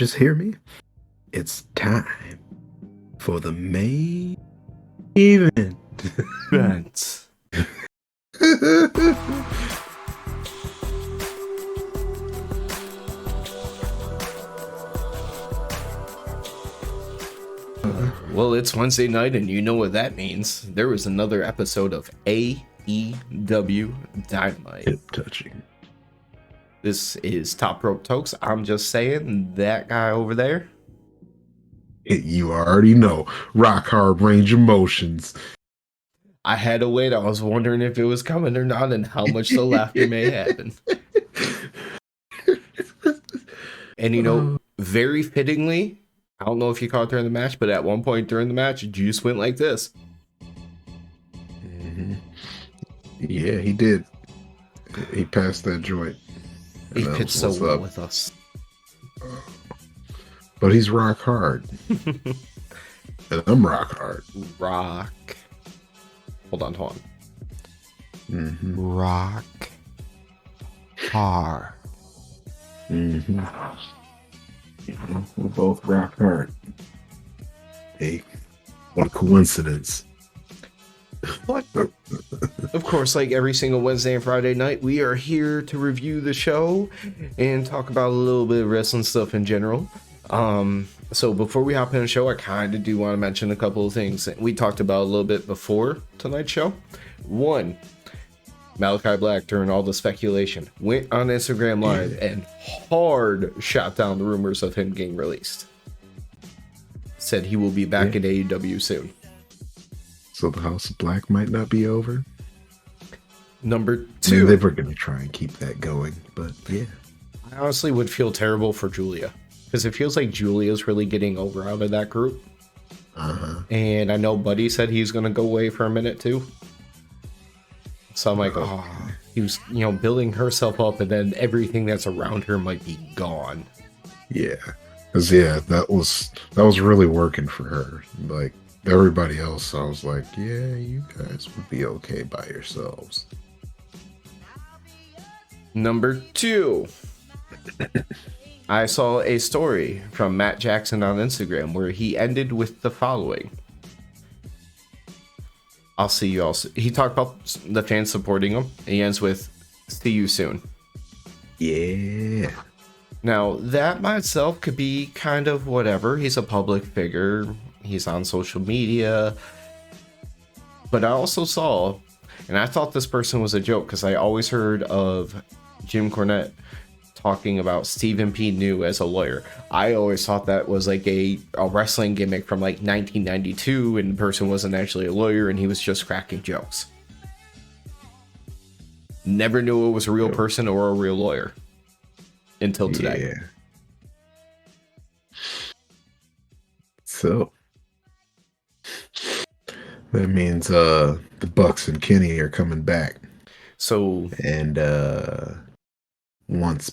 just hear me? It's time for the main event. Event. Well, it's Wednesday night, and you know what that means. There was another episode of AEW Dynamite. Hip touching. This is Top Rope Tokes. I'm just saying, that guy over there. You already know. Rock hard range emotions. I had to wait. I was wondering if it was coming or not, and how much the laughter may happen. And you know, very fittingly, I don't know if you caught it during the match, but at one point during the match, Juice went like this. Mm-hmm. Yeah, he did. He passed that joint. He pitched so well with us. But he's rock hard. And I'm rock hard. Rock. Hold on. Mm-hmm. Rock hard. Mm-hmm. We're both rock hard. Hey, what a coincidence. What? Of course, like every single Wednesday and Friday night, we are here to review the show and talk about a little bit of wrestling stuff in general. So before we hop in the show, I kind of do want to mention a couple of things that we talked about a little bit before tonight's show. One, Malachi Black, during all the speculation, went on Instagram Live and hard shot down the rumors of him getting released. Said he will be back in AEW soon. So the House of Black might not be over. Number I two. mean, they were going to try and keep that going, but yeah. I honestly would feel terrible for Julia, because it feels like Julia's really getting over out of that group. Uh-huh. And I know Buddy said he's going to go away for a minute too. So I'm like, he was, building herself up, and then everything that's around her might be gone. Yeah. Because, that was really working for her. Like, everybody else, I was like, yeah, you guys would be okay by yourselves. Number two. I saw a story from Matt Jackson on Instagram where he ended with the following. I'll see you all. He talked about the fans supporting him. And he ends with, see you soon. Yeah. Now, that by itself could be kind of whatever. He's a public figure. He's on social media. But I also saw, and I thought this person was a joke because I always heard of Jim Cornette talking about Stephen P. New as a lawyer. I always thought that was like a wrestling gimmick from like 1992, and the person wasn't actually a lawyer and he was just cracking jokes. Never knew it was a real person or a real lawyer until today. Yeah. So that means the Bucks and Kenny are coming back. So and once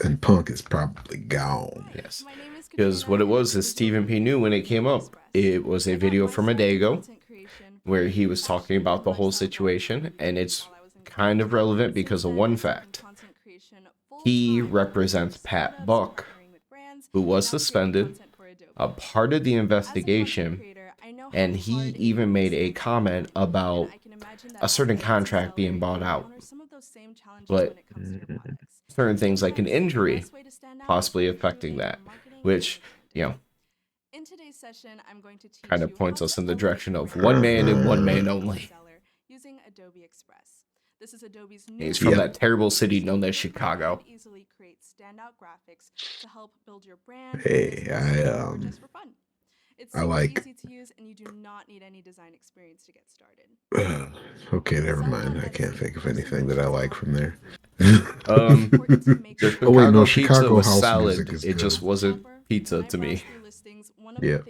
and Punk is probably gone. Yes, because what it was is Stephen P. New, when it came up, it was a video from a day ago where he was talking about the whole situation, and it's kind of relevant because of one fact. He represents Pat Buck, who was suspended, a part of the investigation, and he even made a comment about a certain contract being bought out. But certain things like an injury possibly affecting that, which, kind of points us in the direction of one man and one man only. He's from that terrible city known as Chicago. Hey, I like. Okay, never mind. I can't think of anything that I like from there. The Oh wait, no, pizza Chicago was house salad. music is It good. just wasn't pizza to me. Yeah.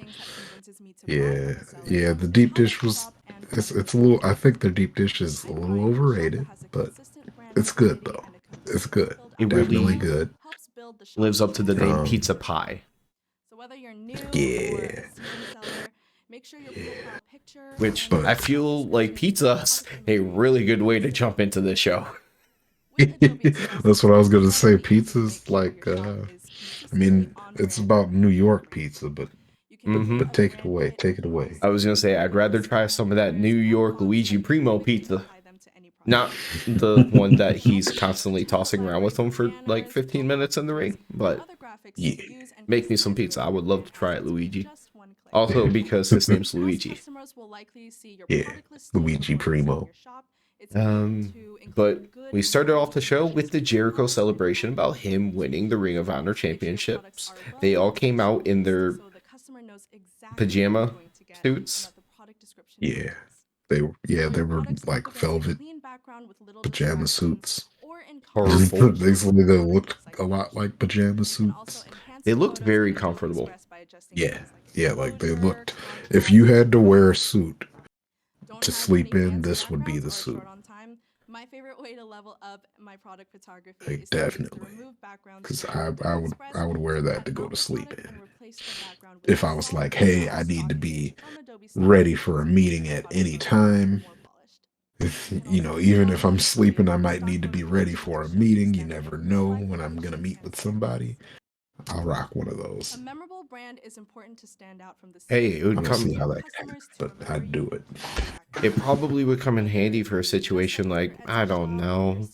Yeah. The deep dish was. It's a little. I think their deep dish is a little overrated, but it's good though. It's good. It Definitely really good. lives up to the name pizza pie. Yeah. Which I feel like pizza's a really good way to jump into the show. That's what I was gonna say. Pizza's like I mean, it's about New York pizza, but Mm-hmm. take it away. Take it away. I was gonna say I'd rather try some of that New York Luigi Primo pizza, not the one that he's constantly tossing around with him for like 15 minutes in the ring. But Yeah. make me some pizza. I would love to try it, Luigi. Also because his name's Luigi. Yeah. Luigi Primo. But we started off the show with the Jericho celebration about him winning the Ring of Honor championships. They all came out in their pajama suits. They were like velvet pajama suits. Purple. Basically, they looked a lot like pajama suits. They looked very comfortable. Yeah, like they looked. If you had to wear a suit to sleep in, this would be the suit. Like definitely, because I would wear that to go to sleep in. If I was like, hey, I need to be ready for a meeting at any time. Even if I'm sleeping, I might need to be ready for a meeting. You never know when I'm gonna meet with somebody. I'll rock one of those. Hey, it I would don't come. see how that happens, but I'd do it. It probably would come in handy for a situation like, I don't know,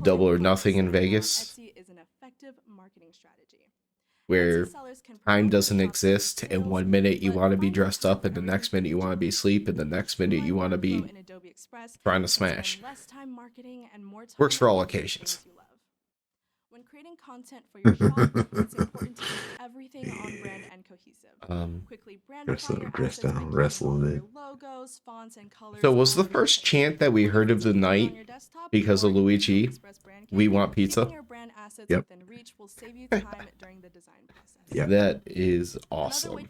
Double or Nothing in Vegas, where time doesn't exist, and 1 minute you want to be dressed up, and the next minute you want to be asleep, and the next minute you want to be trying to smash. Works for all occasions. When creating content for your shop, it's important to keep everything on brand and cohesive. Quickly brandify your dress assets by down, keeping wrestle all in of it. your logos, fonts, and colors. So was the first chant that we heard of the night because of Luigi, "We want pizza"? Yep. Yeah, that is awesome.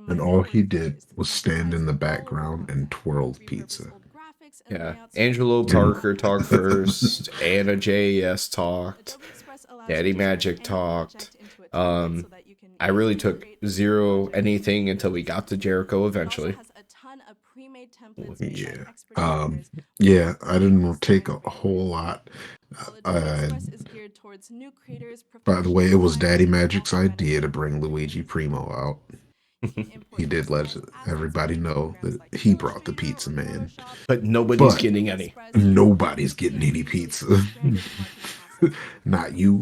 And all he did was stand in the background and twirl pizza. Yeah, Angelo Parker talked first, Anna JAS talked, Daddy Magic talked. I really took zero anything until we got to Jericho eventually. Yeah, I didn't take a whole lot. By the way, it was Daddy Magic's idea to bring Luigi Primo out. He did let everybody know that he brought the pizza man. But nobody's getting any. Nobody's getting any pizza. Not you.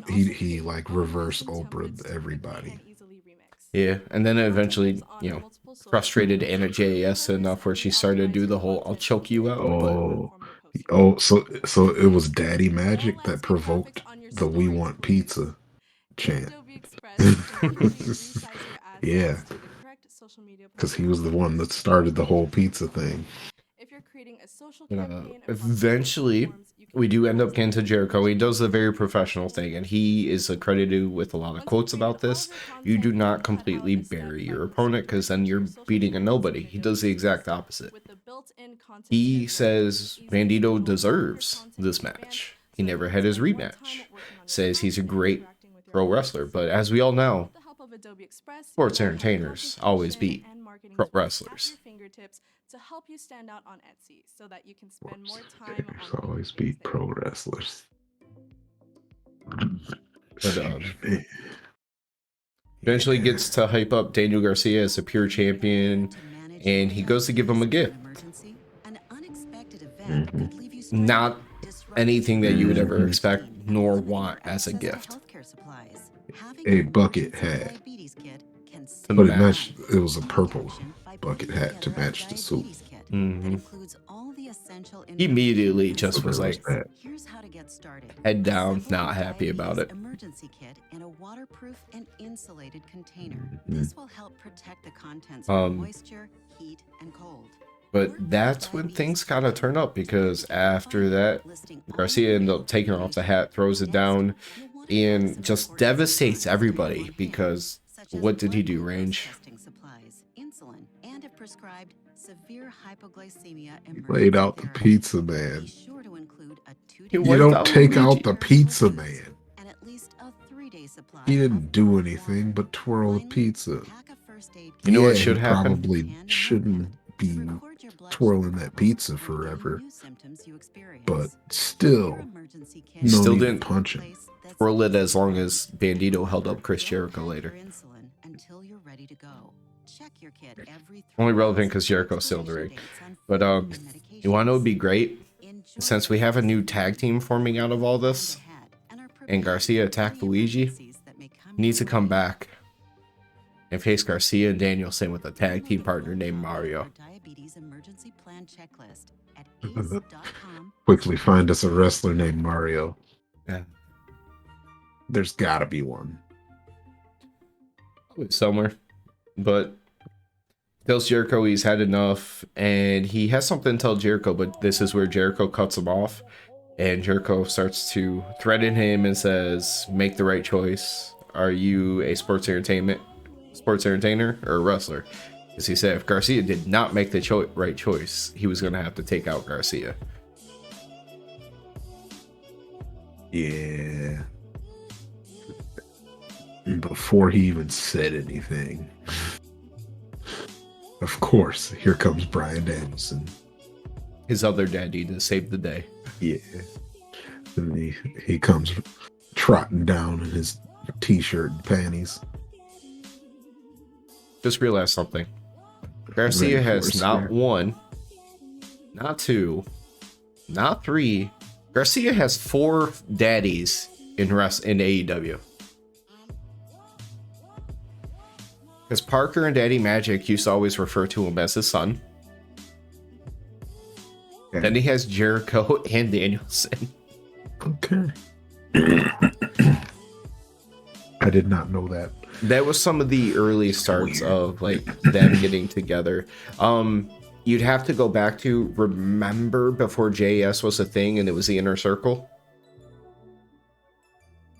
He like reverse Oprah everybody. Yeah, and then eventually, frustrated Anna JAS enough where she started to do the whole "I'll choke you out." So it was Daddy Magic that provoked the "We want pizza" chant. Yeah, because he was the one that started the whole pizza thing. Eventually, we do end up getting to Jericho. He does a very professional thing, and he is accredited with a lot of quotes about this. You do not completely bury your opponent, because then you're beating a nobody. He does the exact opposite. He says Bandito deserves this match. He never had his rematch. Says he's a great pro wrestler, but as we all know, sports entertainers always beat pro wrestlers. To help you stand out on Etsy so that you can spend more time on always beat pro wrestlers. But eventually gets to hype up Daniel Garcia as a pure champion, and he goes to give him a gift. Not anything that you would ever expect nor want as a gift. A bucket hat. But it was a purple bucket hat to match the suit. Mm-hmm. He immediately just was like, head down, not happy about it. Emergency kit in a waterproof and insulated container. This will help protect the contents from moisture, heat, and cold. But that's when things kind of turn up, because after that, Garcia ends up taking off the hat, throws it down, and just devastates everybody. Because what did he do, Range? He laid out the pizza man. You don't take out the pizza man. He didn't do anything but twirl the pizza. You know what should happen? Probably shouldn't be twirling that pizza forever. But still, he still didn't punch him. Twirl it as long as Bandito held up Chris Jericho later. Only relevant because Jericho's still in the ring. But you want to know what would be great? Since we have a new tag team forming out of all this, and Garcia attacked Luigi, he needs to come back and face Garcia and Danielson with a tag team partner named Mario. Quickly find us a wrestler named Mario. Yeah. There's gotta be one. Somewhere. But tells Jericho he's had enough, and he has something to tell Jericho, but this is where Jericho cuts him off, and Jericho starts to threaten him and says, make the right choice. Are you a sports entertainer or a wrestler? Because he said if Garcia did not make the right choice, he was going to have to take out Garcia. Yeah. Before he even said anything, of course, here comes Bryan Danielson. His other daddy to save the day. Yeah. And he comes trotting down in his t-shirt and panties. Just realized something. Garcia has not one, not two, not three. Garcia has 4 daddies in AEW. Because Parker and Daddy Magic used to always refer to him as his son. Okay. Then he has Jericho and Danielson. Okay. I did not know that. That was some of the early starts of like them getting together. You'd have to go back to remember before JS was a thing and it was the Inner Circle.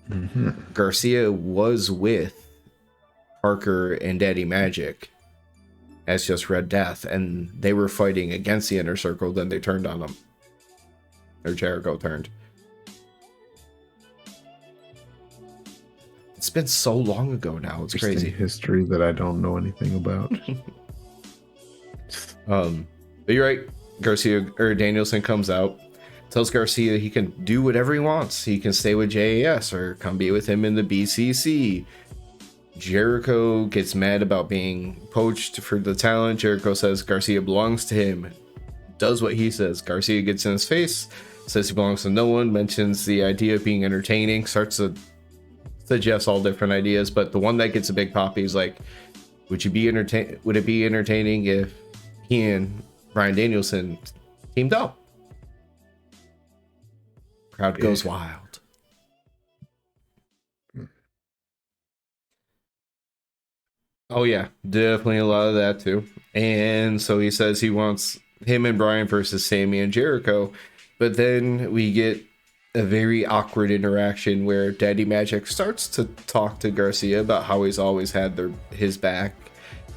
Mm-hmm. Garcia was with Parker and Daddy Magic as just Red Death, and they were fighting against the Inner Circle. Then they turned on them, or Jericho turned. It's been so long ago now. It's crazy history that I don't know anything about. But you're right. Garcia or Danielson comes out, tells Garcia he can do whatever he wants. He can stay with JAS or come be with him in the BCC. Jericho gets mad about being poached for the talent. Jericho says Garcia belongs to him. Does what he says. Garcia gets in his face, says he belongs to no one, mentions the idea of being entertaining, starts to suggest all different ideas, but the one that gets a big pop is like, would it be entertaining if he and Bryan Danielson teamed up? Crowd goes wild. Oh yeah, definitely a lot of that too. And so he says he wants him and Bryan versus Sammy and Jericho, but then we get a very awkward interaction where Daddy Magic starts to talk to Garcia about how he's always had his back,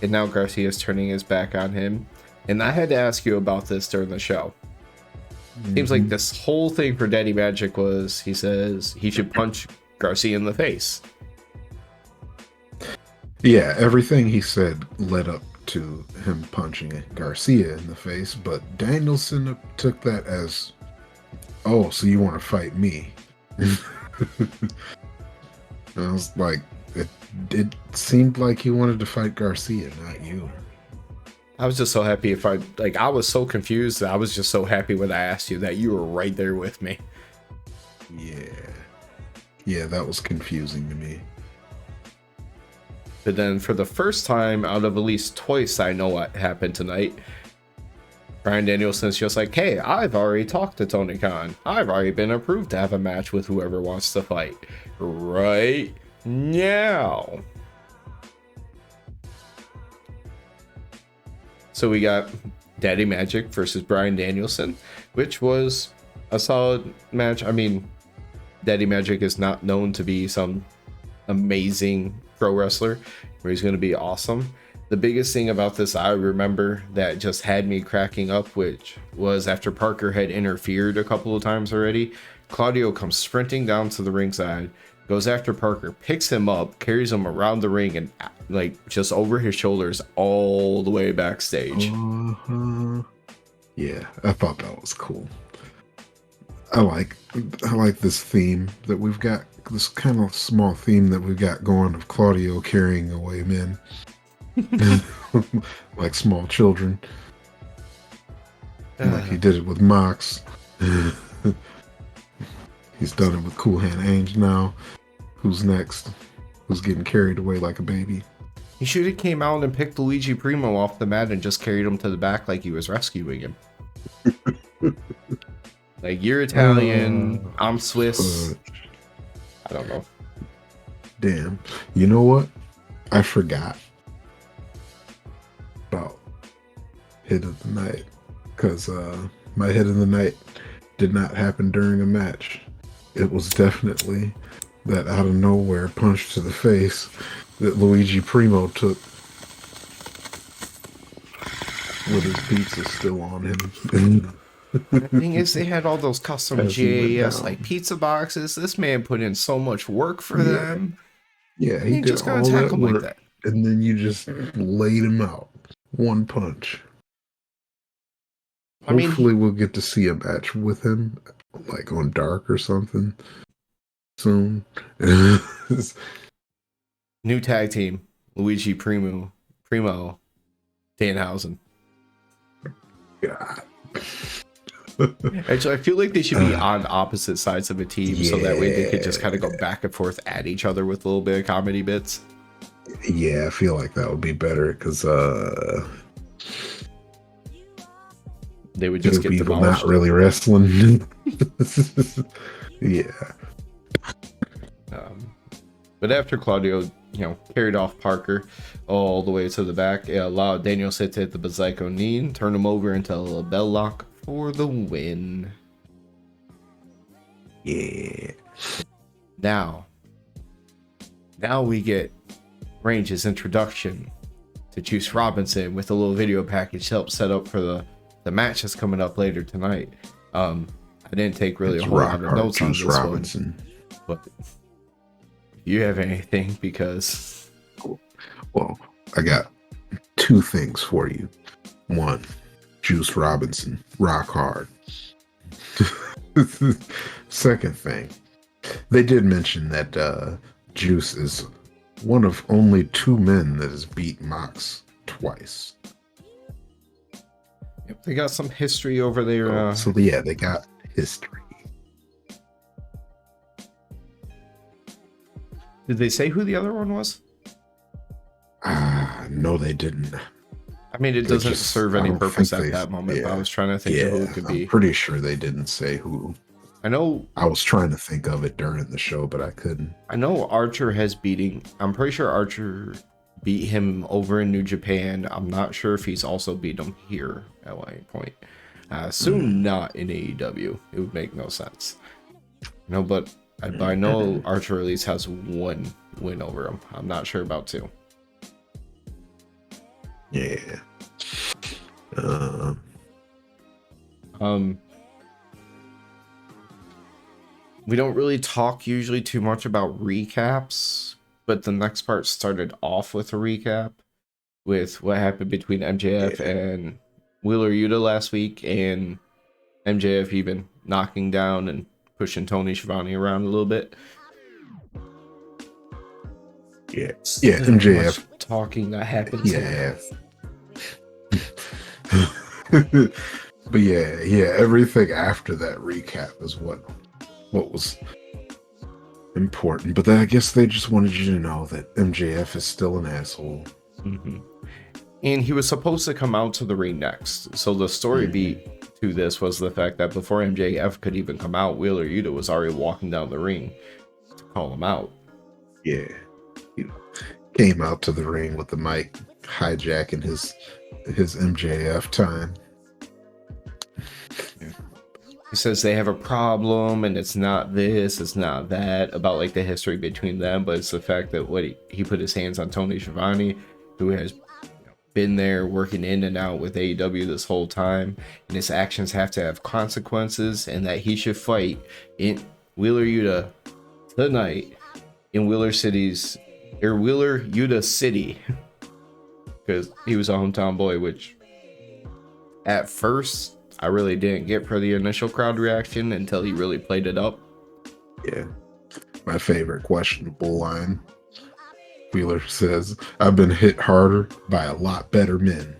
and now Garcia's turning his back on him. And I had to ask you about this during the show. Seems like this whole thing for Daddy Magic was, he says he should punch Garcia in the face. Yeah, everything he said led up to him punching Garcia in the face, but Danielson took that as, oh, so you want to fight me? I was like, it seemed like he wanted to fight Garcia, not you. I was just so happy I was so confused that I was just so happy when I asked you that you were right there with me. Yeah, that was confusing to me. But then for the first time out of at least twice I know what happened tonight, Bryan Danielson's just like, hey, I've already talked to Tony Khan. I've already been approved to have a match with whoever wants to fight right now. So we got Daddy Magic versus Bryan Danielson, which was a solid match. I mean, Daddy Magic is not known to be some amazing pro wrestler where he's going to be awesome. The biggest thing about this I remember that just had me cracking up, which was after Parker had interfered a couple of times already, Claudio comes sprinting down to the ringside, goes after Parker, picks him up, carries him around the ring, and like just over his shoulders all the way backstage. Yeah, I thought that was cool. I like this theme that we've got, this kind of small theme that we've got going of Claudio carrying away men like small children. Like he did it with Mox. He's done it with Cool Hand Angel now. Who's next? Who's getting carried away like a baby? He should have came out and picked Luigi Primo off the mat and just carried him to the back like he was rescuing him. Like, you're Italian, I'm Swiss. I don't know. Damn. You know what? I forgot about Hit of the Night. Because my Hit of the Night did not happen during a match. It was definitely that out of nowhere punch to the face that Luigi Primo took with his pizza still on him. The thing is, they had all those custom GAS like pizza boxes. This man put in so much work for them. Yeah, he did just all attack that him work, like that. and then you just laid him out. One punch. Hopefully we'll get to see a match with him, like on Dark or something, soon. New tag team, Luigi Primo, Danhausen. God. Actually, I feel like they should be on opposite sides of a team, so that way they could just kind of go back and forth at each other with a little bit of comedy bits. Yeah, I feel like that would be better, because they would just get people demolished. Not really wrestling. Yeah. But after Claudio, carried off Parker all the way to the back, it allowed Danielson to hit the Bazaico knee and turn him over into a bell lock for the win. Yeah. Now we get Range's introduction to Juice Robinson with a little video package to help set up for the match that's coming up later tonight. I didn't take really a whole lot of notes on this one, but you have anything? Because well, I got two things for you. One, Juice Robinson, rock hard. Second thing, they did mention that Juice is one of only two men that has beat Mox twice. Yep, they got some history over there. So yeah, they got history. Did they say who the other one was? No, they didn't. I mean, it doesn't serve any purpose at that moment, but I was trying to think of who it could be. I'm pretty sure they didn't say who. I know. I was trying to think of it during the show, but I couldn't. I know Archer I'm pretty sure Archer beat him over in New Japan. I'm not sure if he's also beat him here at any point. Soon not in AEW. It would make no sense. But I know Archer at least has one win over him. I'm not sure about two. Yeah. We don't really talk usually too much about recaps, but the next part started off with a recap with what happened between MJF and Wheeler Yuta last week, and MJF even knocking down and pushing Tony Schiavone around a little bit. Yeah, MJF talking that happened. Yeah. But yeah, everything after that recap is what was important. But I guess they just wanted you to know that MJF is still an asshole. Mm-hmm. And he was supposed to come out to the ring next. So the story beat to this was the fact that before MJF could even come out, Wheeler Yuta was already walking down the ring to call him out. Yeah. He came out to the ring with the mic, hijacking his MJF time. He says they have a problem and it's not this, it's not that, about like the history between them, but it's the fact that he put his hands on Tony Schiavone, who has been there working in and out with AEW this whole time, and his actions have to have consequences, and that he should fight in Wheeler Yuta tonight in Wheeler Yuta City, because he was a hometown boy, which at first I really didn't get for the initial crowd reaction until he really played it up. Yeah. My favorite questionable line. Wheeler says, "I've been hit harder by a lot better men."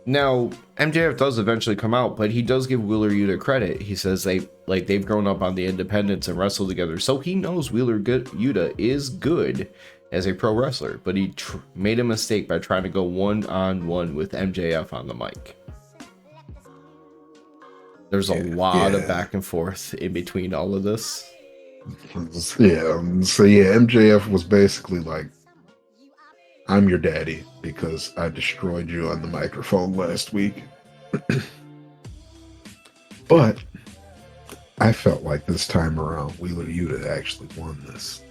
Now MJF does eventually come out, but he does give Wheeler Yuta credit. He says they've grown up on the independents and wrestled together, so he knows Wheeler Yuta is good as a pro wrestler, but he made a mistake by trying to go one-on-one with MJF on the mic. There's a lot of back and forth in between all of this. Yeah, so MJF was basically like, "I'm your daddy because I destroyed you on the microphone last week." But I felt like this time around, Wheeler Yuta actually won this.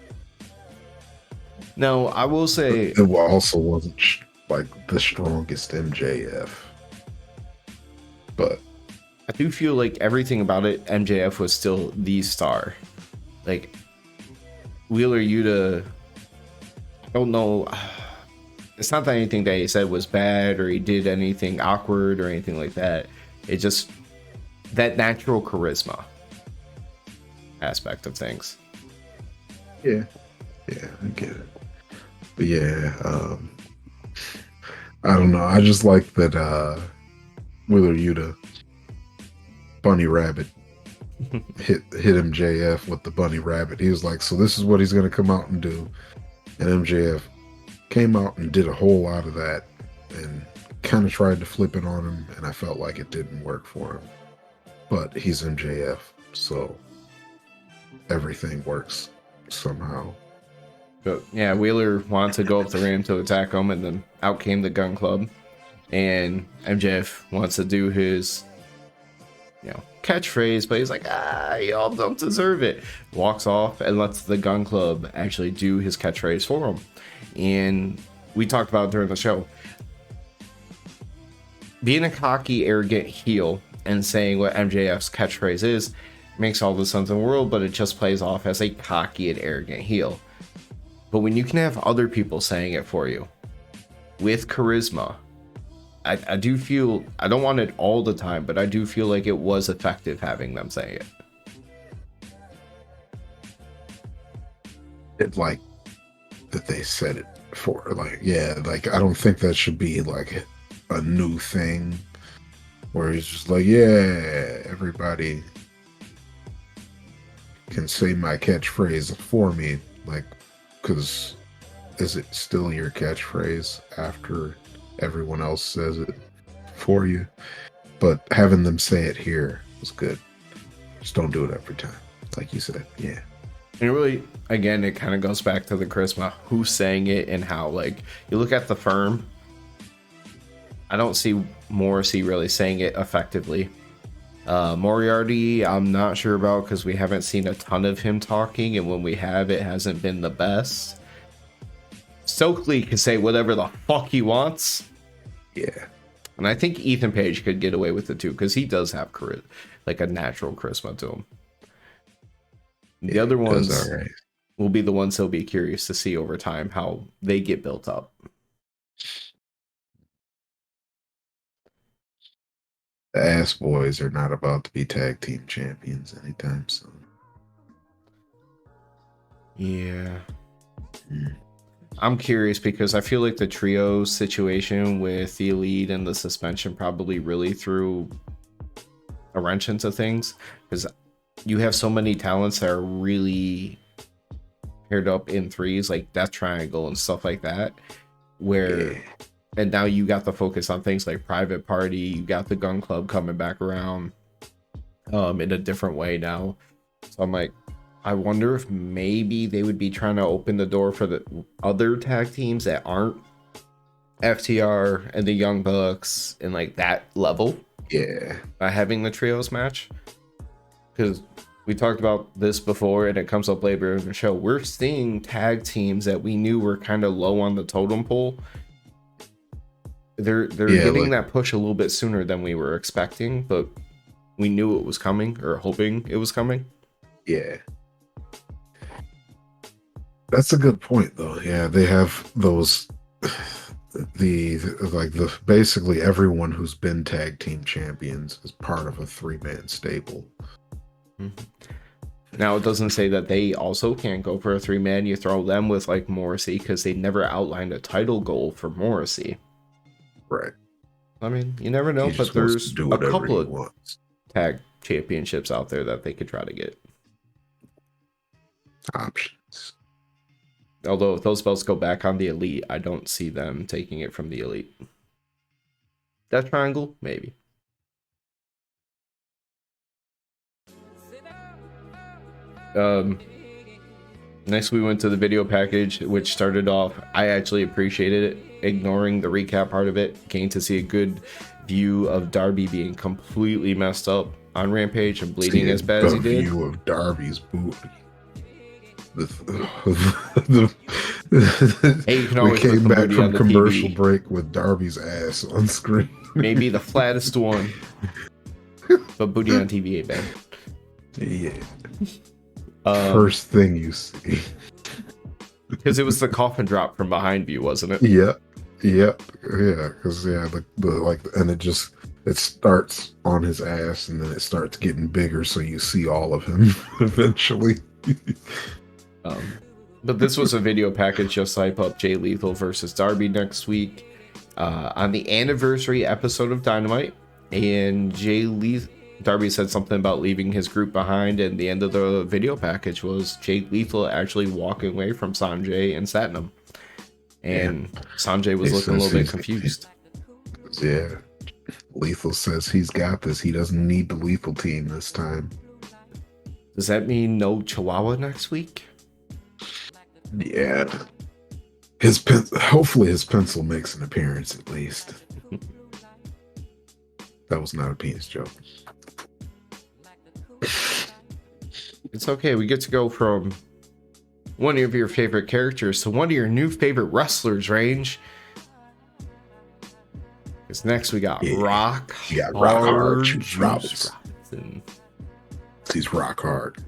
No, I will say it also wasn't like the strongest MJF, but I do feel like everything about it, MJF was still the star. Like Wheeler Yuta, I don't know. It's not that anything that he said was bad or he did anything awkward or anything like that. It just that natural charisma aspect of things. Yeah, I get it. But yeah, I don't know. I just like that Wheeler Yuta bunny rabbit hit MJF with the bunny rabbit. He was like, "So this is what he's gonna come out and do," and MJF came out and did a whole lot of that and kind of tried to flip it on him, and I felt like it didn't work for him. But he's MJF, so everything works somehow. But yeah, Wheeler wanted to go up the ramp to attack him, and then out came the Gun Club, and MJF wants to do his catchphrase, but he's like, y'all don't deserve it. Walks off and lets the Gun Club actually do his catchphrase for him. And we talked about it during the show. Being a cocky, arrogant heel and saying what MJF's catchphrase is makes all the sense in the world, but it just plays off as a cocky and arrogant heel. But when you can have other people saying it for you with charisma, I do feel, I don't want it all the time, but I do feel like it was effective having them say it. It like that they said it for, like, yeah, like I don't think that should be like a new thing where he's just like, yeah, everybody can say my catchphrase for me, like, because is it still your catchphrase after everyone else says it for you? But having them say it here was good. Just don't do it every time, like you said. Yeah. And really, again, it kind of goes back to the charisma, who's saying it and how. Like, you look at the Firm, I don't see Morrissey really saying it effectively. Moriarty, I'm not sure about because we haven't seen a ton of him talking, and when we have, it hasn't been the best. Stokely can say whatever the fuck he wants. Yeah. And I think Ethan Page could get away with it too, because he does have like a natural charisma to him. The other ones will be the ones he'll be curious to see over time, how they get built up. The Ass Boys are not about to be tag team champions anytime soon. Yeah. I'm curious because I feel like the trio situation with the Elite and the suspension probably really threw a wrench into things, because you have so many talents that are really paired up in threes, like Death Triangle and stuff like that, where and now you got the focus on things like Private Party, you got the Gun Club coming back around in a different way now. So I'm like, I wonder if maybe they would be trying to open the door for the other tag teams that aren't FTR and the Young Bucks and like that level. Yeah. By having the trios match. Because we talked about this before and it comes up later in the show. We're seeing tag teams that we knew were kind of low on the totem pole. They're getting that push a little bit sooner than we were expecting, but we knew it was coming, or hoping it was coming. Yeah. That's a good point, though. Yeah, they have those, basically everyone who's been tag team champions is part of a 3-man stable. Now, it doesn't say that they also can't go for a 3-man. You throw them with like Morrissey, because they never outlined a title goal for Morrissey. Right. I mean, you never know, but there's a couple of tag championships out there that they could try to get. Options. Although if those belts go back on the Elite, I don't see them taking it from the Elite. Death Triangle, maybe. Next we went to the video package, which started off, I actually appreciated it, ignoring the recap part of it, getting to see a good view of Darby being completely messed up on Rampage and bleeding as bad as he did. View of Darby's booty. Hey, you can always we came back from commercial TV. Break with Darby's ass on screen. Maybe the flattest one, but booty on TV ain't bad. Yeah. First thing you see. Because it was the coffin drop from behind view, wasn't it? Yeah. Because and it starts on his ass and then it starts getting bigger, so you see all of him eventually. But this was a video package just to hype up Jay Lethal versus Darby next week on the anniversary episode of Dynamite. And Darby said something about leaving his group behind, and the end of the video package was Jay Lethal actually walking away from Sanjay and Satnam. And Sanjay was looking a little bit confused. Yeah. Lethal says he's got this. He doesn't need the Lethal team this time. Does that mean no Chihuahua next week? Yeah. Hopefully his pencil makes an appearance at least. That was not a penis joke. It's okay. We get to go from one of your favorite characters to one of your new favorite wrestlers, Range. Because next we got Rock. You got Rock Hard Robinson. He's rock hard.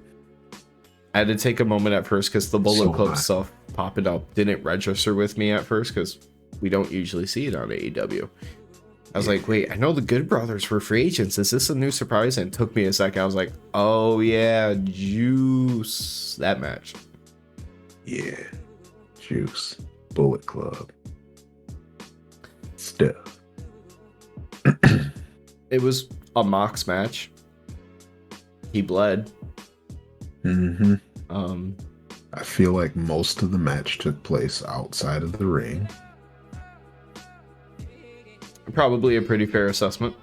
I had to take a moment at first because the Bullet Club stuff popping up didn't register with me at first because we don't usually see it on AEW. I was like, wait, I know the Good Brothers were free agents. Is this a new surprise? And it took me a second. I was like, oh yeah, Juice. That match. Yeah. Juice. Bullet Club. Stuff. It was a Mox match. He bled. Mm-hmm. I feel like most of the match took place outside of the ring. Probably a pretty fair assessment.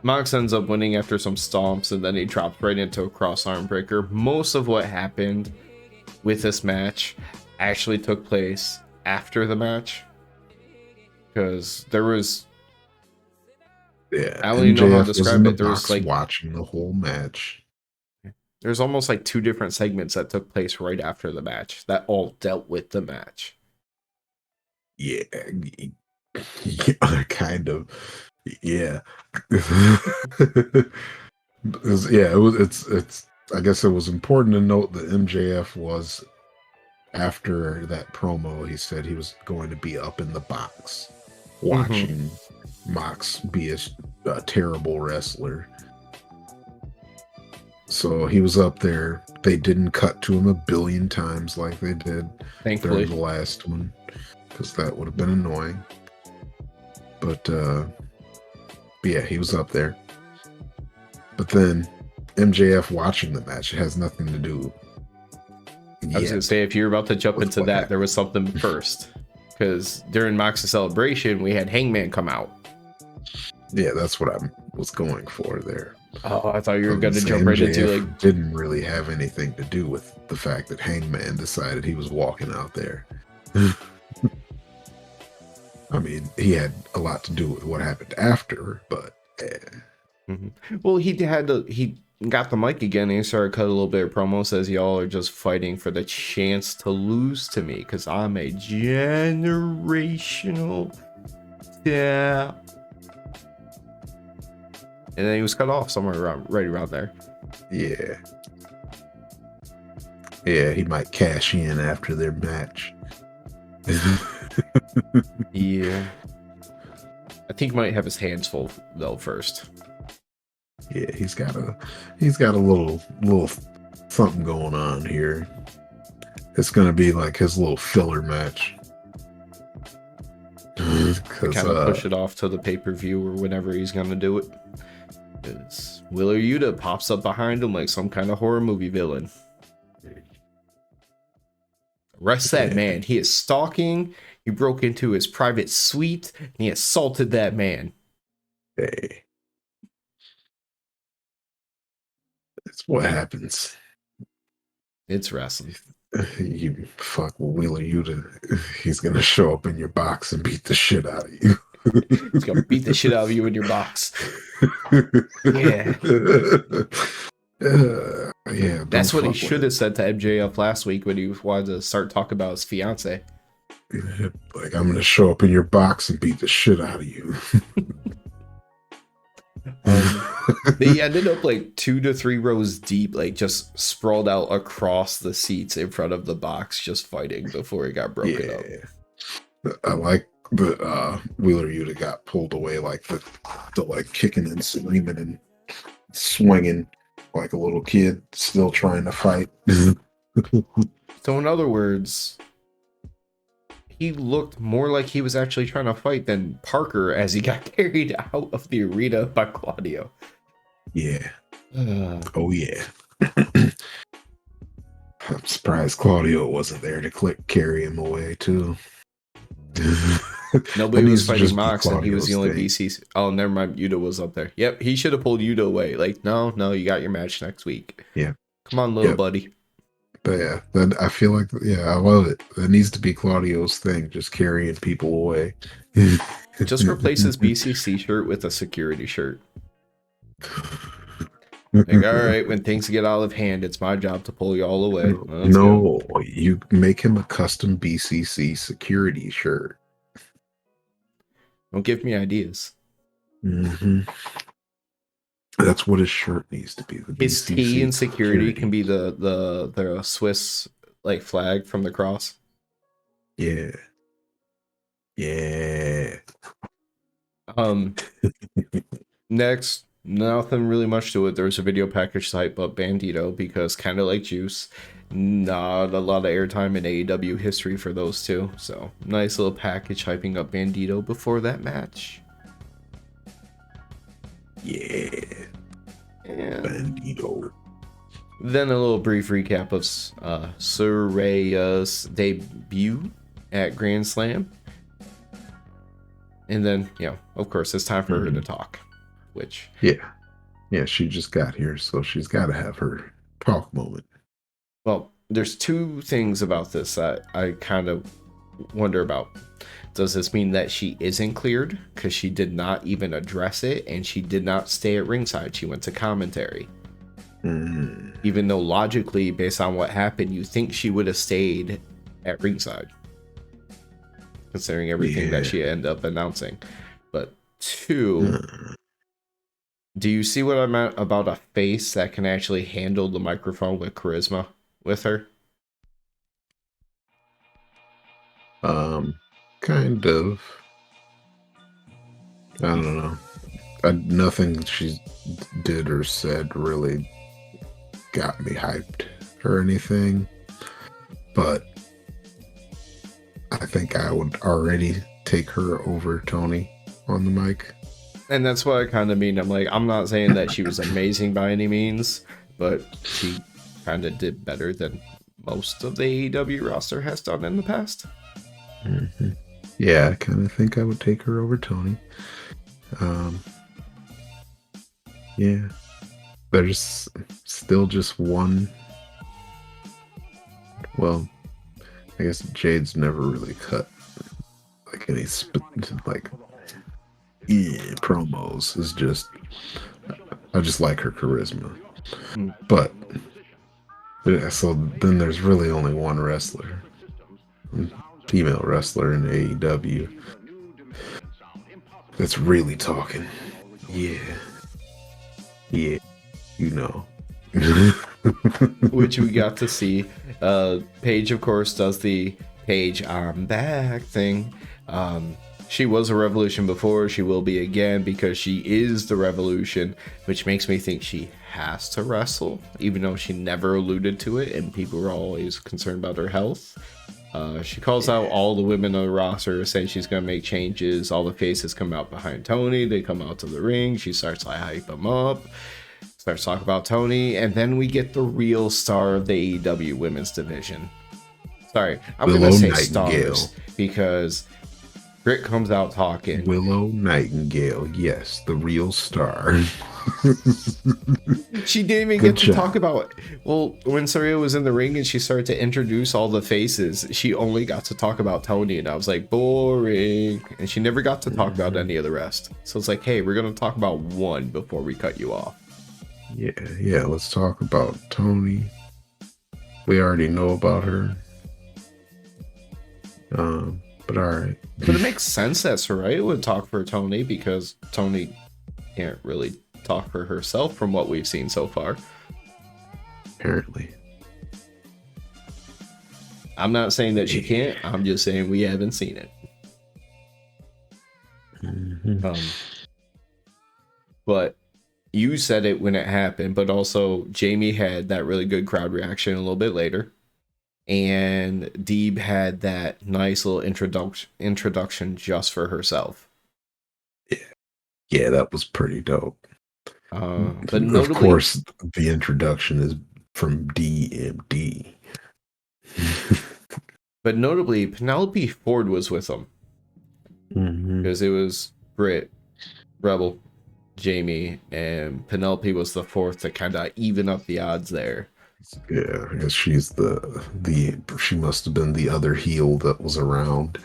Mox ends up winning after some stomps, and then he dropped right into a cross arm breaker. Most of what happened with this match actually took place after the match, because there was, I don't even know how to describe it. There was like watching the whole match. There's almost like two different segments that took place right after the match that all dealt with the match. Yeah, kind of. Yeah. It's I guess it was important to note that MJF was, after that promo, he said he was going to be up in the box watching Mox be a terrible wrestler. So he was up there. They didn't cut to him a billion times like they did during the last one, because that would have been annoying. But yeah, he was up there. But then MJF watching the match, it has nothing to do. I was going to say, if you're about to jump into that, there was something first. Because during Mox's celebration, we had Hangman come out. Yeah, that's what I was going for there. Oh, I thought you were going to jump right into like. Didn't really have anything to do with the fact that Hangman decided he was walking out there. I mean, he had a lot to do with what happened after, but Well, he got the mic again and he started cutting a little bit of promo. Says, y'all are just fighting for the chance to lose to me because I'm a generational. Yeah. and then he was cut off somewhere right around there. Yeah. Yeah, he might cash in after their match. Yeah. I think he might have his hands full though first. Yeah, he's got a little something going on here. It's gonna be like his little filler match. Kind of push it off to the pay-per-view or whenever he's gonna do it. Because Wheeler Yuta pops up behind him like some kind of horror movie villain. Arrest that man. He is stalking. He broke into his private suite and he assaulted that man. Hey. That's what happens. It's wrestling. You fuck with Wheeler Yuta. He's gonna show up in your box and beat the shit out of you. He's gonna beat the shit out of you in your box. Yeah. Yeah. That's what he should have said to MJF last week when he wanted to start talking about his fiance. Like, I'm gonna show up in your box and beat the shit out of you. They ended up like 2 to 3 rows deep, like just sprawled out across the seats in front of the box, just fighting before it got broken up. I like the Wheeler Yuta got pulled away, like the like kicking and screaming and swinging like a little kid still trying to fight. So in other words, he looked more like he was actually trying to fight than Parker as he got carried out of the arena by Claudio. Yeah. Oh yeah. I'm surprised Claudio wasn't there to carry him away too. Nobody was fighting Mox, and he was the only BC. Oh, never mind. Yuta was up there. Yep, he should have pulled Yuta away. Like, no, you got your match next week. Yeah. Come on, little buddy. But yeah, then I feel like, I love it. That needs to be Claudio's thing, just carrying people away. Just replace his BCC shirt with a security shirt. Like, all right, when things get out of hand, it's my job to pull you all away. No, you make him a custom BCC security shirt. Don't give me ideas. Mm-hmm. That's what his shirt needs to be. His T in security can be the Swiss like flag from the cross. Yeah. Yeah. Next, nothing really much to it. There was a video package to hype up Bandito because kind of like Juice, not a lot of airtime in AEW history for those two. So nice little package hyping up Bandito before that match. Yeah. Bandito. Then a little brief recap of Soraya's debut at Grand Slam. And then, of course, it's time for her to talk. Which... Yeah, she just got here, so she's got to have her talk moment. Well, there's 2 things about this that I kind of wonder about. Does this mean that she isn't cleared? Because she did not even address it, and she did not stay at ringside. She went to commentary. Mm. Even though logically, based on what happened, you think she would have stayed at ringside. Considering everything that she ended up announcing. But 2, do you see what I meant about a face that can actually handle the microphone with charisma with her? Kind of. I don't know. Nothing she did or said really got me hyped or anything. But I think I would already take her over Tony on the mic. And that's what I kind of mean. I'm like, I'm not saying that she was amazing by any means, but she kind of did better than most of the AEW roster has done in the past. Mm-hmm. Yeah, I kind of think I would take her over Tony. Yeah. There's still just one. Well, I guess Jade's never really cut like any promos. Is just I just like her charisma. But so then there's really only one wrestler, female wrestler in AEW that's really talking. Yeah. Yeah, you know. Which we got to see. Paige, of course, does the Paige I'm back thing. She was a Revolution before, she will be again because she is the Revolution, which makes me think she has to wrestle, even though she never alluded to it and people were always concerned about her health. She calls out all the women on the roster, saying she's going to make changes. All the faces come out behind Tony. They come out to the ring. She starts to hype them up. Starts talking about Tony. And then we get the real star of the AEW women's division. Sorry, I'm going to say stars because Britt comes out talking. Willow Nightingale, yes, the real star. She didn't even get to talk about it. Well, when Saraya was in the ring and she started to introduce all the faces, she only got to talk about Tony, and I was like, boring. And she never got to talk about any of the rest. So it's like, hey, we're going to talk about one before we cut you off. Yeah, let's talk about Tony. We already know about her. But all right. But it makes sense that Saraya would talk for Tony because Tony can't really talk for herself from what we've seen so far. Apparently. I'm not saying that she can't. I'm just saying we haven't seen it. But you said it when it happened, but also Jamie had that really good crowd reaction a little bit later. And Deeb had that nice little introduction just for herself. Yeah, that was pretty dope. But notably, of course, the introduction is from DMD. But notably, Penelope Ford was with them. Because it was Britt, Rebel, Jamie, and Penelope was the fourth to kind of even up the odds there. Yeah, I guess she's she must have been the other heel that was around.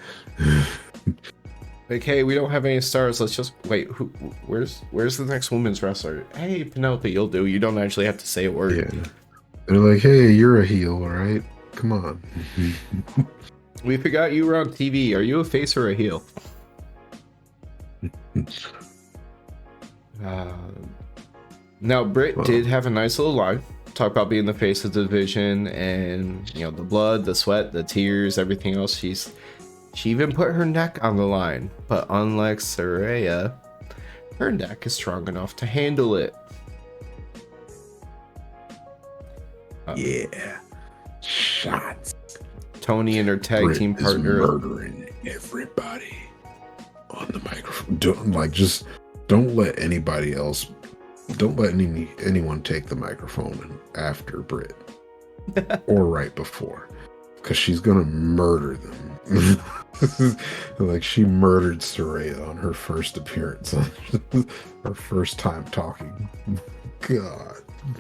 Like, hey, we don't have any stars. Let's just wait. Where's the next women's wrestler? Hey, Penelope, you'll do. You don't actually have to say a word. Yeah. They're like, hey, you're a heel, all right? Come on. We forgot you were on TV. Are you a face or a heel? Now, Britt did have a nice little line. Talk about being the face of the division and, you know, the blood, the sweat, the tears, everything else. She even put her neck on the line. But unlike Saraya, her neck is strong enough to handle it. Yeah. Shots. Tony and her tag team partner murdering everybody on the microphone. Don't let anybody else. Don't let anyone take the microphone after Britt or right before, because she's gonna murder them. Like she murdered Saraya on her first appearance, her first time talking. God.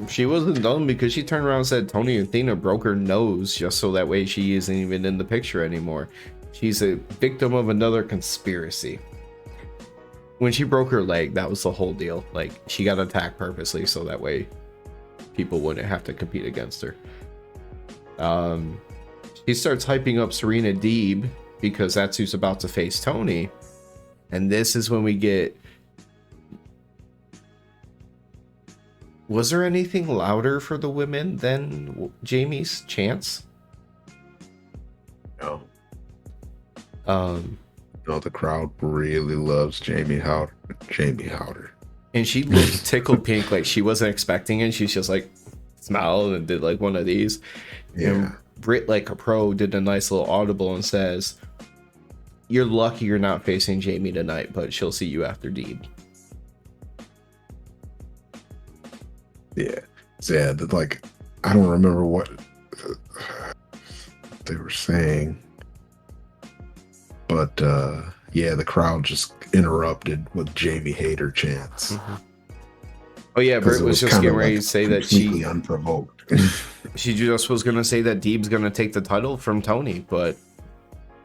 She wasn't done because she turned around and said Tony and Athena broke her nose just so that way she isn't even in the picture anymore. She's a victim of another conspiracy. When she broke her leg, that was the whole deal. Like, she got attacked purposely so that way people wouldn't have to compete against her. She starts hyping up Serena Deeb because that's who's about to face Tony. And this is when we get... Was there anything louder for the women than Jamie's chants? No. No, the crowd really loves Jamie Howder. And she looked tickled pink, like she wasn't expecting it. She's just like smiled and did like one of these. Yeah. And Britt, like a pro, did a nice little audible and says, "You're lucky you're not facing Jamie tonight, but she'll see you after Deeb." Yeah. Yeah, like, I don't remember what they were saying. But, yeah, the crowd just interrupted with Jamie Hayter chants. Mm-hmm. Oh, yeah, Britt was just getting ready to say that she... unprovoked. She just was going to say that Deeb's going to take the title from Tony, but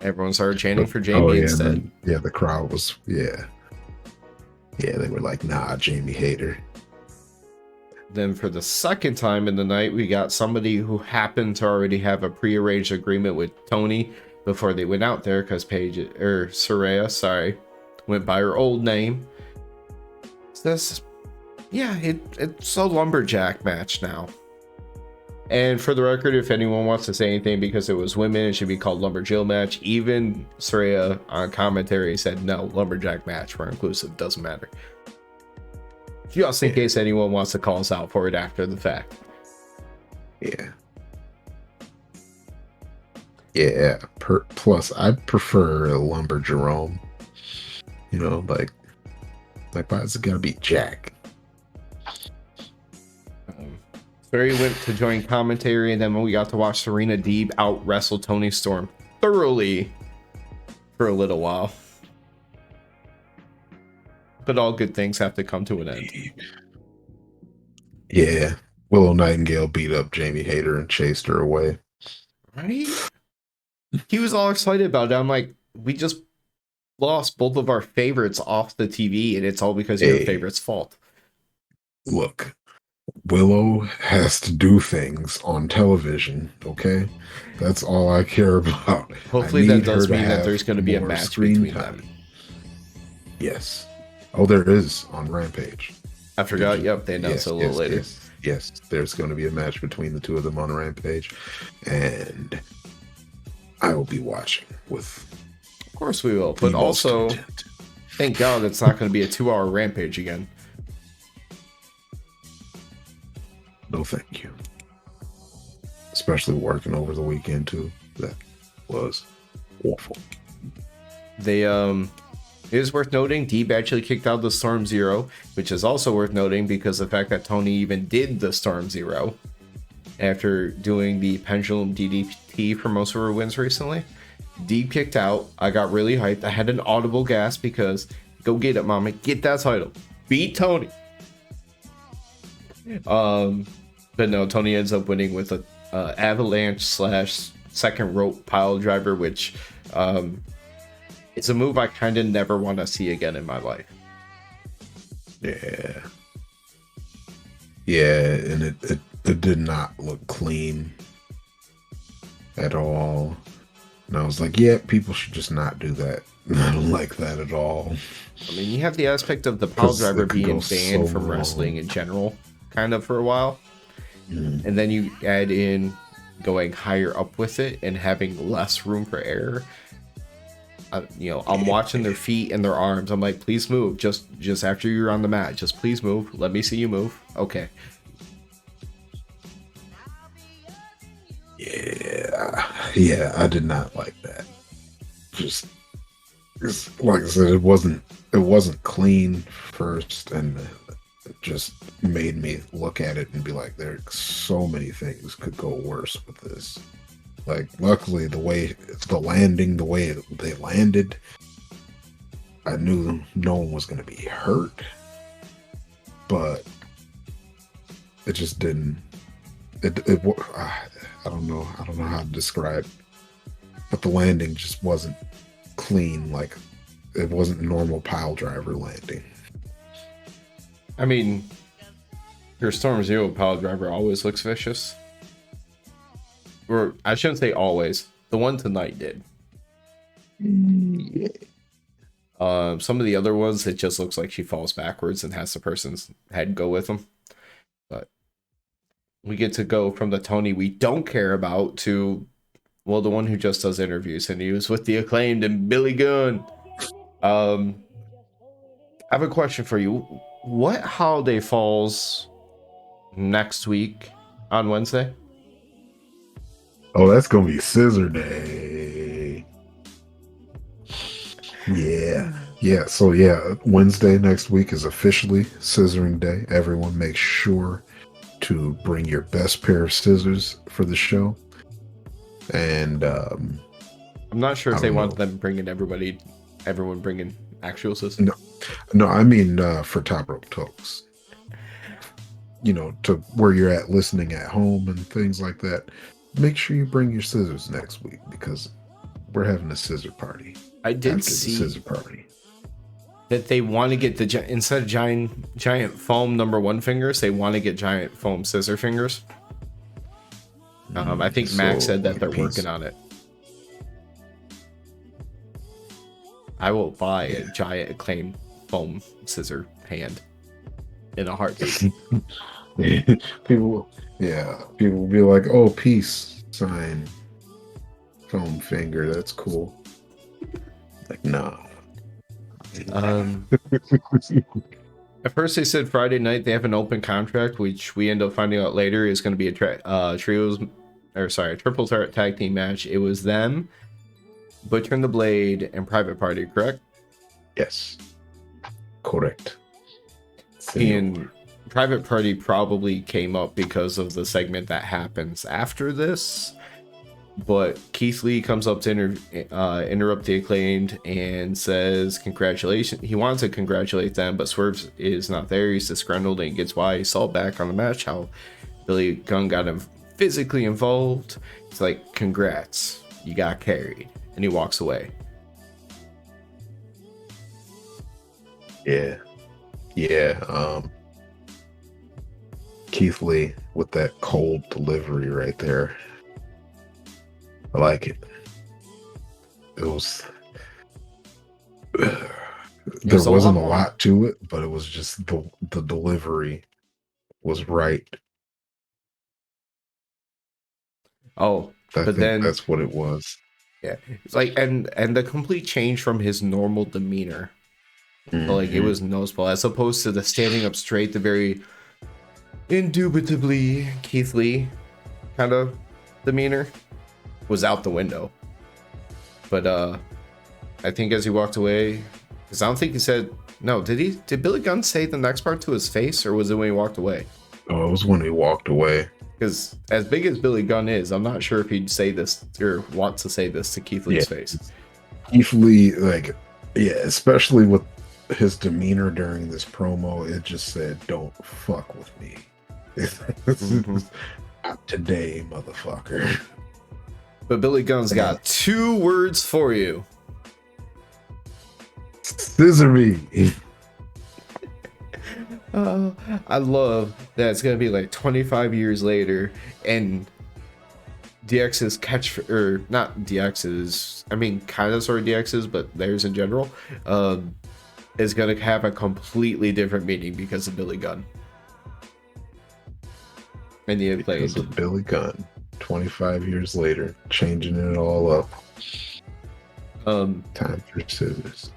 everyone started chanting for Jamie instead. The crowd was... Yeah, they were like, nah, Jamie Hayter. Then for the second time in the night, we got somebody who happened to already have a prearranged agreement with Tony before they went out there, because Saraya, went by her old name. Says, Yeah, it's a lumberjack match now. And for the record, if anyone wants to say anything because it was women, it should be called Lumberjill match. Even Saraya on commentary said, no, lumberjack match, we're inclusive, doesn't matter. Just in case anyone wants to call us out for it after the fact. Yeah. Plus, I prefer a Lumber Jerome. You know, like why is it gotta be Jack? Barry went to join commentary, and then we got to watch Serena Deeb out wrestle Toni Storm thoroughly for a little while. But all good things have to come to an end. Yeah. Willow Nightingale beat up Jamie Hayter and chased her away. Right? He was all excited about it. I'm like, we just lost both of our favorites off the TV, and it's all because your favorite's fault. Look, Willow has to do things on television, okay? That's all I care about. Hopefully that does mean that there's going to be a match between them. Yes. Oh, there is on Rampage. I forgot. Yep, they announced it a little later. Yes, there's going to be a match between the two of them on Rampage. And I will be watching with... Of course we will. But also, thank God it's not going to be a 2-hour Rampage again. No, thank you. Especially working over the weekend too. That was awful. They it is worth noting Deeb actually kicked out the Storm Zero, which is also worth noting because the fact that Toni even did the Storm Zero after doing the Pendulum DDT for most of her wins recently. Deeb kicked out. I got really hyped. I had an audible gasp because go get it, mama. Get that title. Beat Toni. But no, Toni ends up winning with a avalanche / second rope pile driver, which it's a move I kind of never want to see again in my life. Yeah, and it did not look clean at all. And I was like, yeah, people should just not do that. I don't like that at all. I mean, you have the aspect of the pile driver being banned from wrestling in general, kind of for a while. And then you add in going higher up with it and having less room for error. I'm watching their feet and their arms. I'm like, please move. Just after you're on the mat, just please move. Let me see you move. Okay. Yeah, I did not like that. Just like I said, it wasn't clean first, and it just made me look at it and be like, there's so many things could go worse with this. Like, luckily, the way they landed, I knew no one was going to be hurt, but it just didn't. I don't know how to describe, but the landing just wasn't clean. Like, it wasn't normal pile driver landing. I mean, your Storm Zero pile driver always looks vicious. Or I shouldn't say always. The one tonight did. Yeah. Some of the other ones, it just looks like she falls backwards and has the person's head go with them. But we get to go from the Toni we don't care about to, well, the one who just does interviews, and he was with the Acclaimed and Billy Gunn. I have a question for you. What holiday falls next week on Wednesday? Oh, that's gonna be Scissor Day. Yeah. So Wednesday next week is officially Scissoring Day. Everyone make sure to bring your best pair of scissors for the show. And I'm not sure if they want them bringing everyone bringing actual scissors. No, I mean for Top Rope Tokes. You know, to where you're at listening at home and things like that. Make sure you bring your scissors next week because we're having a scissor party. I did see the scissor party that they want to get instead of giant foam number 1 fingers, they want to get giant foam scissor fingers. I think Max said that they're working on it. I will buy a giant Acclaimed foam scissor hand. in a heartbeat. People will be like, "Oh, peace sign, foam finger. That's cool." Like, nah. At first, they said Friday night they have an open contract, which we end up finding out later is going to be a triple tag team match. It was them, Butcher and the Blade, and Private Party, correct? Yes, correct. And Private Party probably came up because of the segment that happens after this. But Keith Lee comes up to interrupt the Acclaimed and says congratulations. He wants to congratulate them, but Swerve is not there. He's disgruntled and gets why he saw back on the match how Billy Gunn got him physically involved. He's like, congrats, you got carried. And he walks away. Yeah. Keith Lee with that cold delivery right there. I like it. It was there wasn't a lot to it, but it was just the delivery was right. Oh, but then that's what it was. Yeah, it's like and the complete change from his normal demeanor. So like it was noticeable as opposed to the standing up straight, the very indubitably Keith Lee kind of demeanor was out the window. But I think as he walked away, because I don't think he said no. Did Billy Gunn say the next part to his face, or was it when he walked away? Oh, it was when he walked away. Because as big as Billy Gunn is, I'm not sure if he'd say this or want to say this to Keith Lee's face. Keith Lee, especially with his demeanor during this promo, it just said, "Don't fuck with me." Not today, motherfucker. But Billy Gunn's got 2 words for you. Scissor me. I love that it's gonna be like 25 years later, and DX's not DX's, I mean kind of sort of DX's, but theirs in general, is gonna have a completely different meaning because of Billy Gunn. And the Because of Billy Gunn, 25 years later, changing it all up. Time for scissors.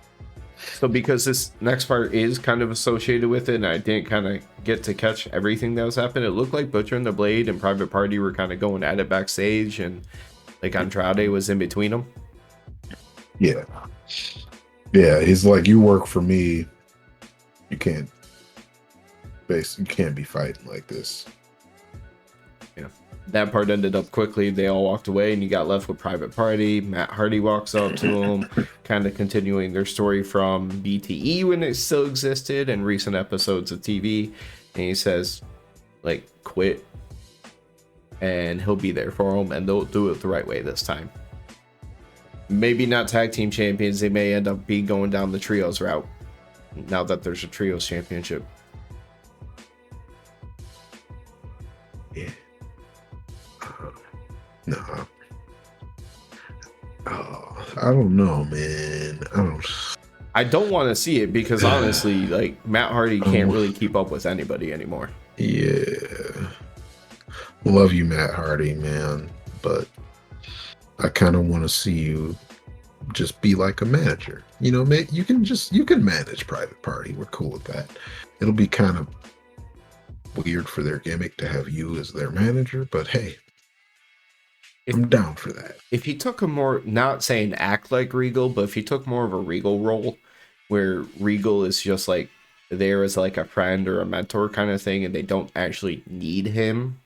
So because this next part is kind of associated with it, and I didn't kind of get to catch everything that was happening, it looked like Butcher and the Blade and Private Party were kind of going at it backstage, and like Andrade was in between them. Yeah, he's like, you work for me, you can't be fighting like this. Yeah, that part ended up quickly. They all walked away, and you got left with Private Party. Matt Hardy walks up to him, kind of continuing their story from BTE when it still existed and recent episodes of TV. And he says, like, quit, and he'll be there for them, and they'll do it the right way this time. Maybe not tag team champions. They may end up going down the trios route now that there's a trios championship. Yeah. No. Oh, I don't know, man. I don't want to see it because honestly, like Matt Hardy can't really keep up with anybody anymore. Yeah. Love you, Matt Hardy, man, but I kind of want to see you just be like a manager. You know, you can manage Private Party. We're cool with that. It'll be kind of weird for their gimmick to have you as their manager, but hey, I'm down for that. If he took a more, not saying act like Regal, but if he took more of a Regal role where Regal is just like there as like a friend or a mentor kind of thing, and they don't actually need him,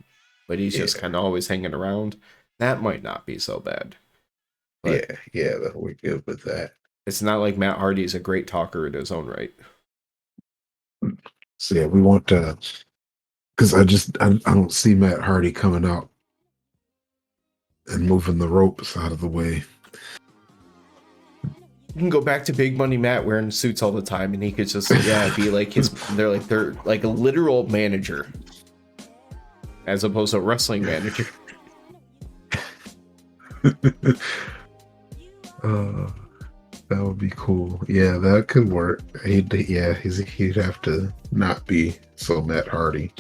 but he's just kind of always hanging around, that might not be so bad. But we're good with that. It's not like Matt Hardy is a great talker in his own right. So yeah, we want to, because I don't see Matt Hardy coming out and moving the ropes out of the way. You can go back to Big Money Matt wearing suits all the time, and he could just be like they're like a literal manager as opposed to a wrestling manager. That would be cool. Yeah, that could work. He'd have to not be so Matt Hardy.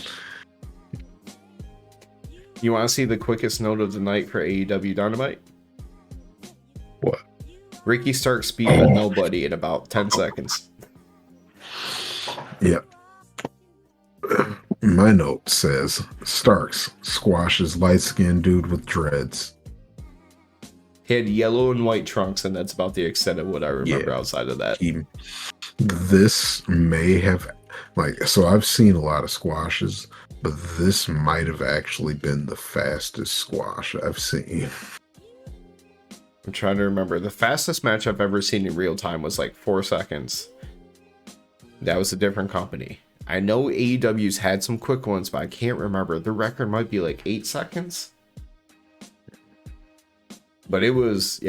You want to see the quickest note of the night for AEW Dynamite? What? Ricky Starks beat a nobody in about 10 seconds. Yep. My note says Starks squashes light-skinned dude with dreads. He had yellow and white trunks, and that's about the extent of what I remember outside of that. This may have, so I've seen a lot of squashes, but this might have actually been the fastest squash I've seen. I'm trying to remember. The fastest match I've ever seen in real time was like 4 seconds. That was a different company. I know AEW's had some quick ones, but I can't remember. The record might be like 8 seconds. But it was,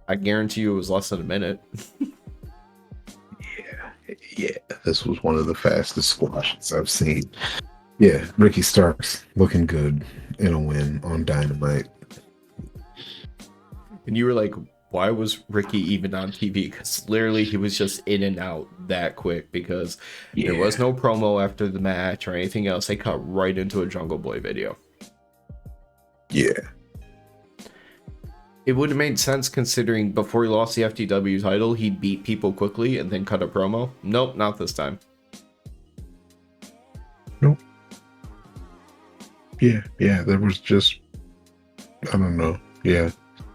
I guarantee you it was less than a minute. Yeah, this was one of the fastest squashes I've seen. Yeah, Ricky Starks looking good in a win on Dynamite. And you were like, why was Ricky even on TV? Because literally he was just in and out that quick because there was no promo after the match or anything else. They cut right into a Jungle Boy video. Yeah. It would have made sense considering before he lost the FTW title, he'd beat people quickly and then cut a promo. Nope, not this time. Nope. Yeah, there was just, I don't know. Yeah.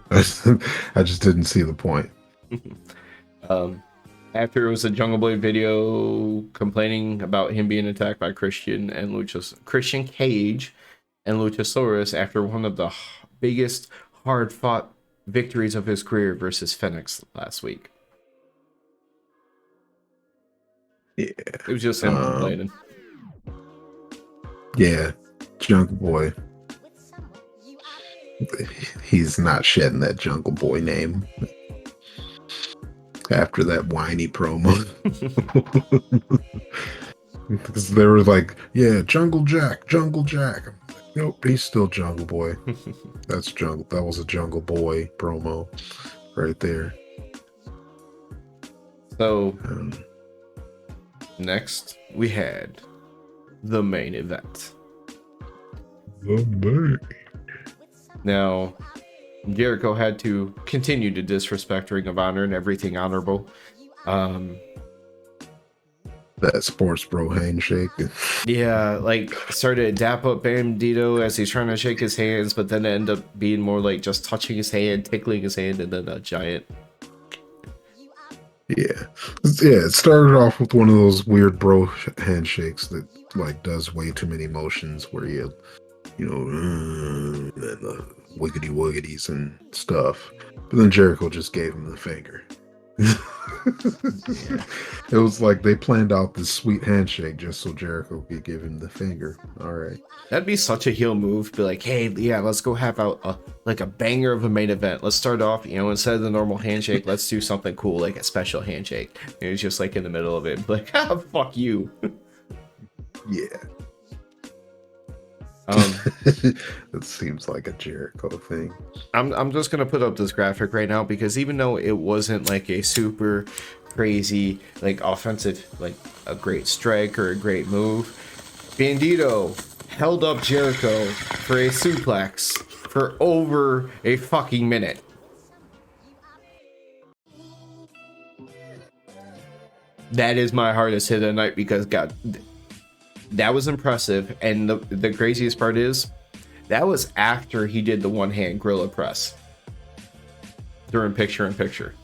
I just didn't see the point. After it was a Jungle Boy video complaining about him being attacked by Christian Cage and Luchasaurus after one of the biggest hard-fought victories of his career versus Phoenix last week. Yeah. It was just him complaining. Yeah, Jungle Boy. He's not shedding that Jungle Boy name after that whiny promo. Because they were like, yeah, Jungle Jack. Nope, he's still Jungle Boy. That was a Jungle Boy promo right there. So next we had the main event. Now, Jericho had to continue to disrespect Ring of Honor and everything honorable. That sports bro handshake. Yeah, started to dap up Bandito as he's trying to shake his hands, but then it ended up being more like just touching his hand, tickling his hand, and then a giant. Yeah, it started off with one of those weird bro handshakes that does way too many motions where you and the wiggity wiggities and stuff. But then Jericho just gave him the finger. It was like they planned out this sweet handshake just so Jericho could give him the finger. All right. That'd be such a heel move. Be like, hey, yeah, let's go have a banger of a main event. Let's start off, instead of the normal handshake, let's do something cool, like a special handshake. And it's just in the middle of it. Like, fuck you. Yeah. It seems like a Jericho thing. I'm just gonna put up this graphic right now because even though it wasn't a super crazy offensive a great strike or a great move, Bandito held up Jericho for a suplex for over a fucking minute. That is my hardest hit of the night because God, that was impressive. And the craziest part is that was after he did the one-hand gorilla press during picture-in-picture.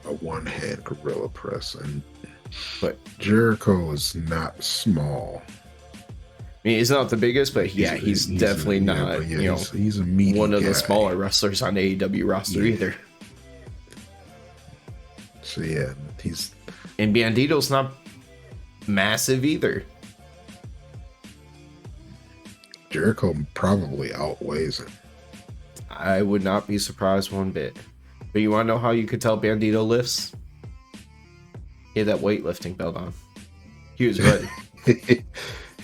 A one-hand gorilla press, but Jericho is not small. I mean, he's not the biggest, but he's definitely not. He's a meaty one of guy. the smaller wrestlers on the AEW roster either. So and Bandito's not massive either. Jericho probably outweighs him. I would not be surprised one bit. But you want to know how you could tell Bandito lifts? He had that weightlifting belt on. He was ready.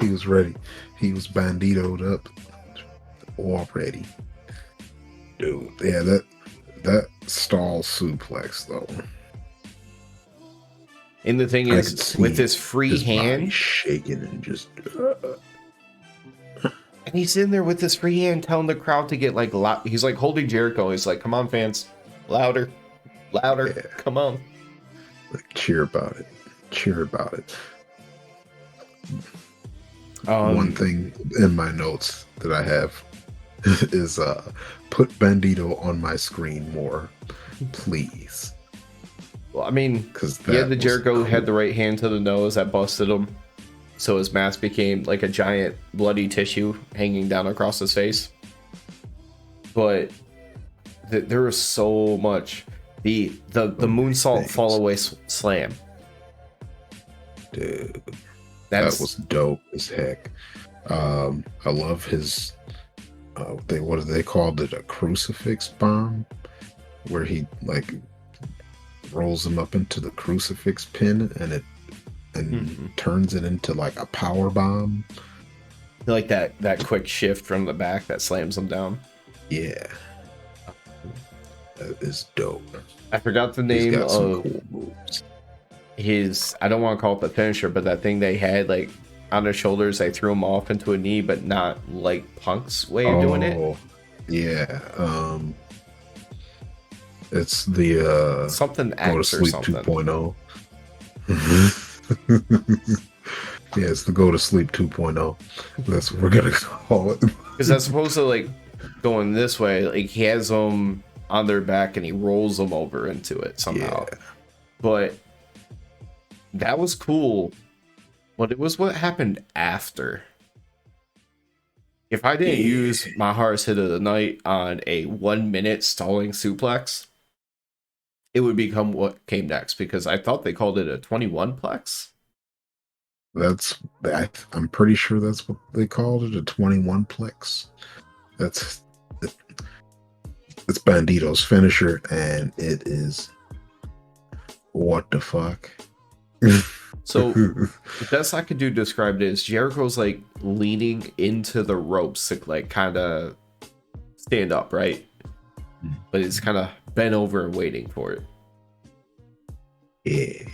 He was ready. He was banditoed up already. Dude, yeah, That stall suplex though. And the thing is, with his free hand, shaking and just, and he's in there with his free hand, telling the crowd to get like loud. He's like holding Jericho. He's like, "Come on, fans, louder, louder, yeah. Come on, like, cheer about it, cheer about it." One thing in my notes that I have is put Bandito on my screen more, please. Well, I mean, because the Jericho had the right hand to the nose that busted him, so his mask became like a giant bloody tissue hanging down across his face. But there was so much. The moonsault fall away slam, dude, that was dope as heck. I love his what do they called it, a crucifix bomb, where he like rolls him up into the crucifix pin and turns it into like a power bomb, like that quick shift from the back that slams him down. Yeah, that is dope. I forgot the name of cool moves. His, I don't want to call it the finisher, but that thing they had like on their shoulders, they threw him off into a knee, but not like Punk's way of doing it. Yeah, it's the something Go to Sleep 2.0. Yeah, it's the Go to Sleep 2.0. That's what we're gonna call it. Because that's supposed to like going this way. Like he has them on their back and he rolls them over into it somehow. Yeah. But that was cool. But it was what happened after. If I didn't use my hardest hit of the night on a 1 minute stalling suplex, it would become what came next, because I thought they called it a 21 plex. I'm pretty sure that's what they called it, a 21 plex. It's Bandito's finisher, and it is what the fuck. So the best I could do to describe it is Jericho's like leaning into the ropes to like kind of stand up, right? But it's kind of bent over and waiting for it. Yeah.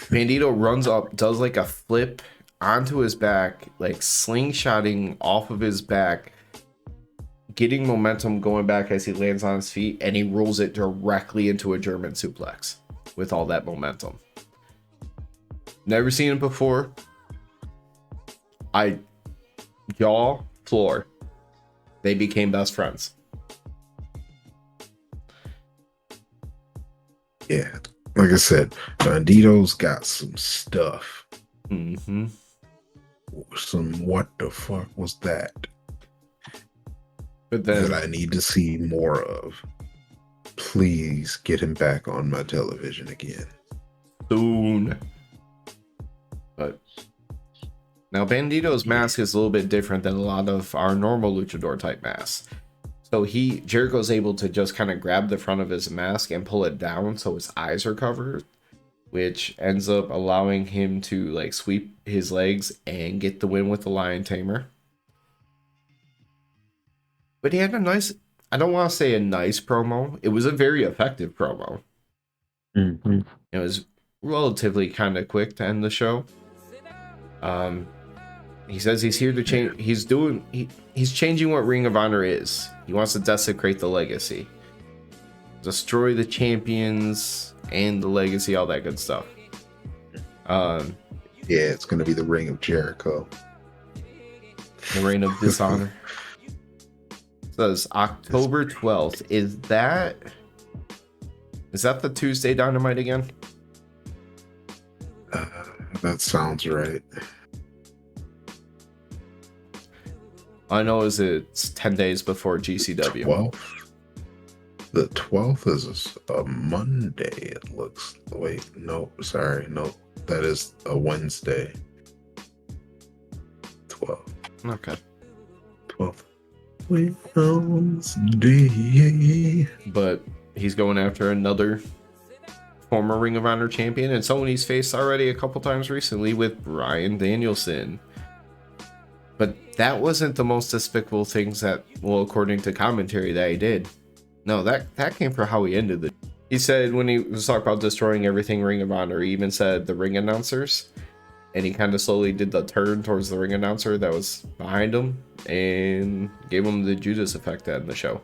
Bandito runs up, does like a flip onto his back, like slingshotting off of his back, getting momentum going back as he lands on his feet, and he rolls it directly into a German suplex with all that momentum. Never seen it before. Jaw, floor. They became best friends. Yeah, like I said, Bandito's got some stuff. Some what the fuck was that? But then that I need to see more of. Please get him back on my television again. Soon. But now Bandito's mask is a little bit different than a lot of our normal luchador type masks. So Jericho's able to just kind of grab the front of his mask and pull it down so his eyes are covered, which ends up allowing him to like sweep his legs and get the win with the Lion Tamer. But he had a nice, I don't want to say a nice promo. It was a very effective promo. It was relatively kind of quick to end the show. He says he's here to change. He's changing what Ring of Honor is. He wants to desecrate the legacy, destroy the champions and the legacy, all that good stuff. Yeah, it's gonna be the Ring of Jericho, the Reign of Dishonor. It says October 12th. Is that the Tuesday Dynamite again? That sounds right. I know it's 10 days before GCW. 12th? The 12th is a Monday, it looks. Wait, no, sorry. No, that is a Wednesday. 12th. Okay. 12th. Wednesday. But he's going after another former Ring of Honor champion, and someone he's faced already a couple times recently with Bryan Danielson. But that wasn't the most despicable things that, well, according to commentary, that he did. No, that came from how he ended it. He said when he was talking about destroying everything Ring of Honor, he even said the ring announcers, and he kind of slowly did the turn towards the ring announcer that was behind him and gave him the Judas effect at the show.